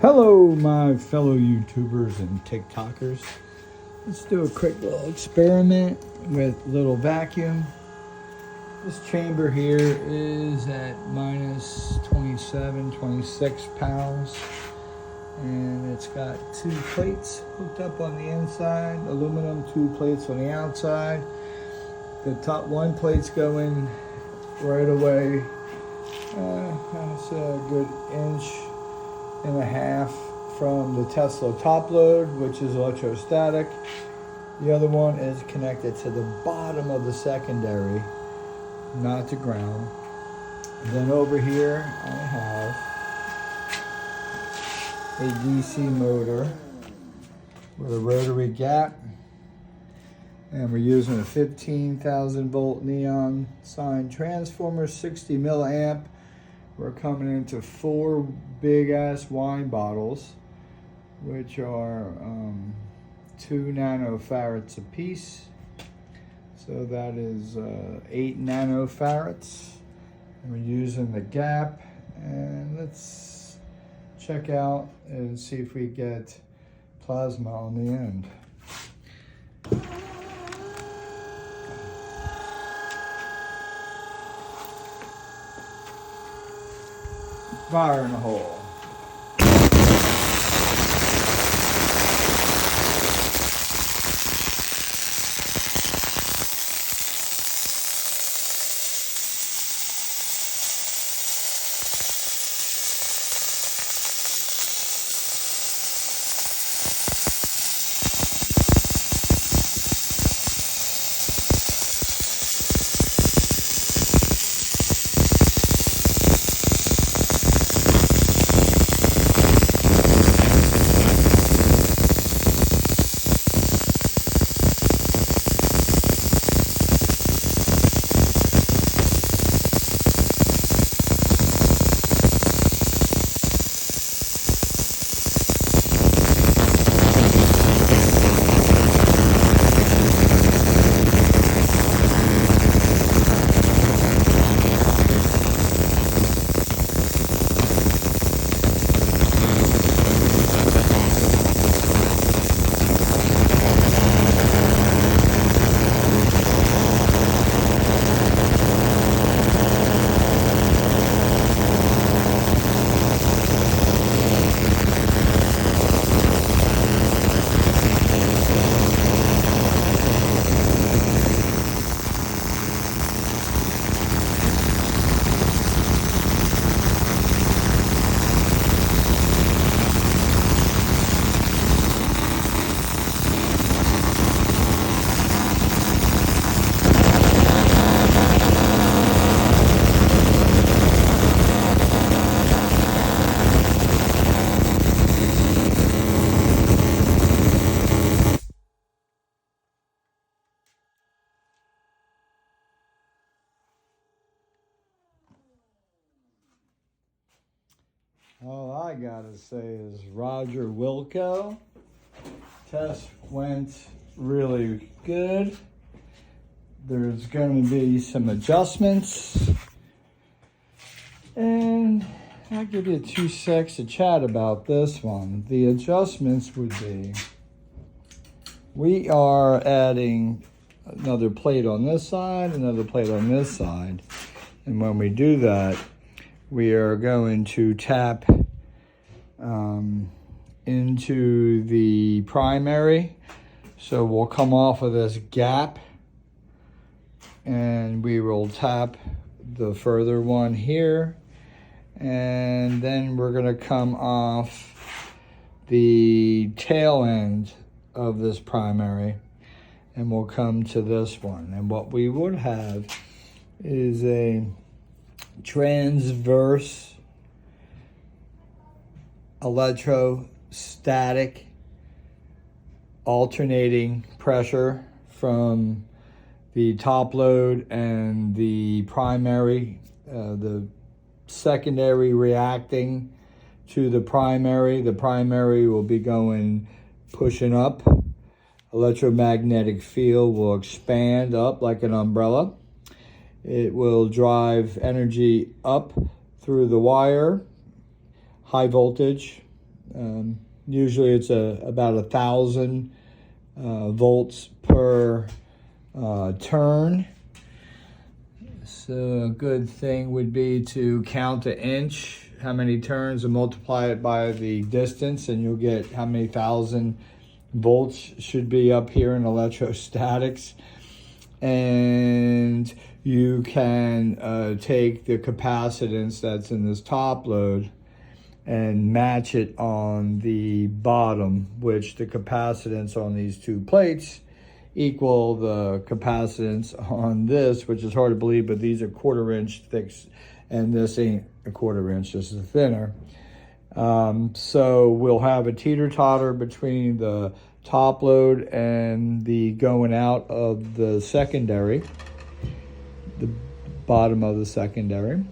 Hello, my fellow YouTubers and TikTokers. Let's do a quick little experiment with little vacuum. This chamber here is at minus 27, 26 pounds. And it's got two plates hooked up on the inside, aluminum, two plates on the outside. The top one plate's going right away. That's a good inch and a half from the Tesla top load, which is electrostatic. The other one is connected to the bottom of the secondary, not to ground. And then over here I have a DC motor with a rotary gap, and we're using a 15,000 volt neon sign transformer, 60 milliamp. We're coming into 4 big ass wine bottles, which are 2 nanofarads a piece. So that is 8 nanofarads. And we're using the gap, and let's check out and see if we get plasma on the end. Fire in the hole. All I gotta say is Roger Wilco. Test went really good. There's going to be some adjustments, and I'll give you 2 secs to chat about this one. The adjustments would be, we are adding another plate on this side, another plate on this side, and when we do that, we are going to tap into the primary. So we'll come off of this gap, and we will tap the further one here, and then we're going to come off the tail end of this primary, and we'll come to this one. And what we would have is a transverse electrostatic alternating pressure from the top load and the primary, the secondary reacting to the primary. The primary will be going, pushing up. Electromagnetic field will expand up like an umbrella. It will drive energy up through the wire, high voltage, Usually it's about 1,000 volts per turn. So a good thing would be to count an inch, how many turns, and multiply it by the distance, and you'll get how many thousand volts should be up here in electrostatics. And you can take the capacitance that's in this top load and match it on the bottom, which the capacitance on these two plates equal the capacitance on this, which is hard to believe, but these are 1/4 inch thick, and this ain't a 1/4 inch, this is thinner. So we'll have a teeter-totter between the top load and the going out of the secondary, the bottom of the secondary.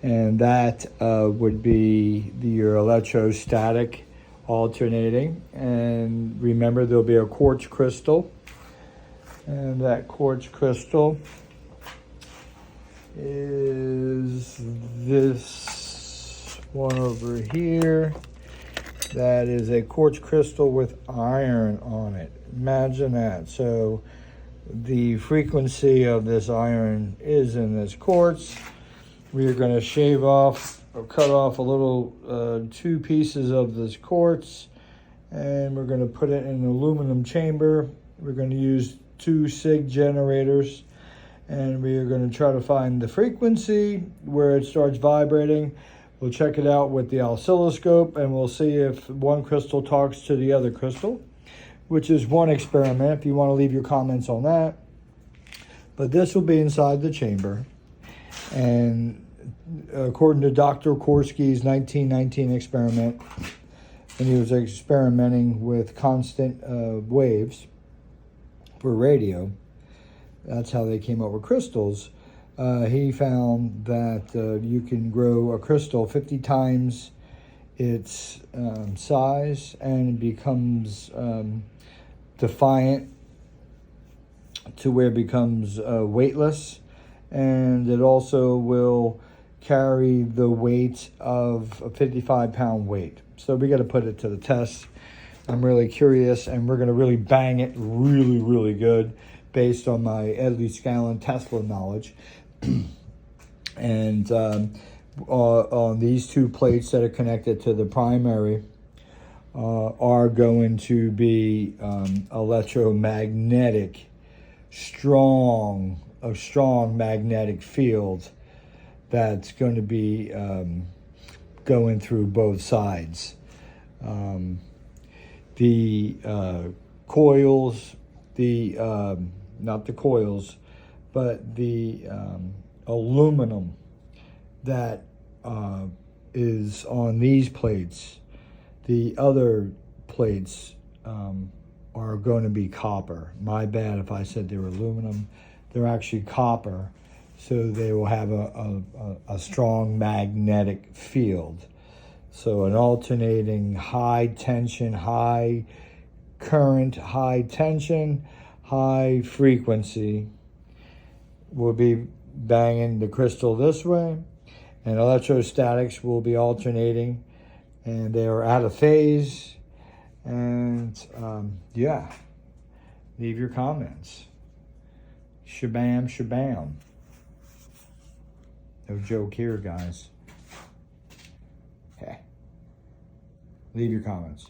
And that would be your electrostatic alternating. And remember, there'll be a quartz crystal. And that quartz crystal is this one over here. That is a quartz crystal with iron on it. Imagine that. So the frequency of this iron is in this quartz. We are going to shave off or cut off a little 2 pieces of this quartz, and we're going to put it in an aluminum chamber. We're going to use 2 SIG generators, and we are going to try to find the frequency where it starts vibrating. We'll check it out with the oscilloscope, and we'll see if one crystal talks to the other crystal, which is one experiment if you want to leave your comments on that. But this will be inside the chamber. And according to Dr. Korsky's 1919 experiment, and he was experimenting with constant waves for radio, that's how they came up with crystals. He found that you can grow a crystal 50 times its size, and it becomes defiant to where it becomes weightless, and it also will carry the weight of a 55-pound weight. So we got to put it to the test. I'm really curious, and we're going to really bang it really, really good based on my Edley Scallon Tesla knowledge. And on these 2 plates that are connected to the primary are going to be electromagnetic, a strong magnetic field that's going to be going through both sides. The coils, not the coils, but the aluminum that is on these plates, the other plates are going to be copper. My bad if I said they were aluminum. They're actually copper, so they will have a strong magnetic field. So an alternating high tension, high current, high tension, high frequency will be banging the crystal this way, and electrostatics will be alternating, and they are out of phase. And yeah, leave your comments. Shabam, shabam. No joke here, guys. Okay. Leave your comments.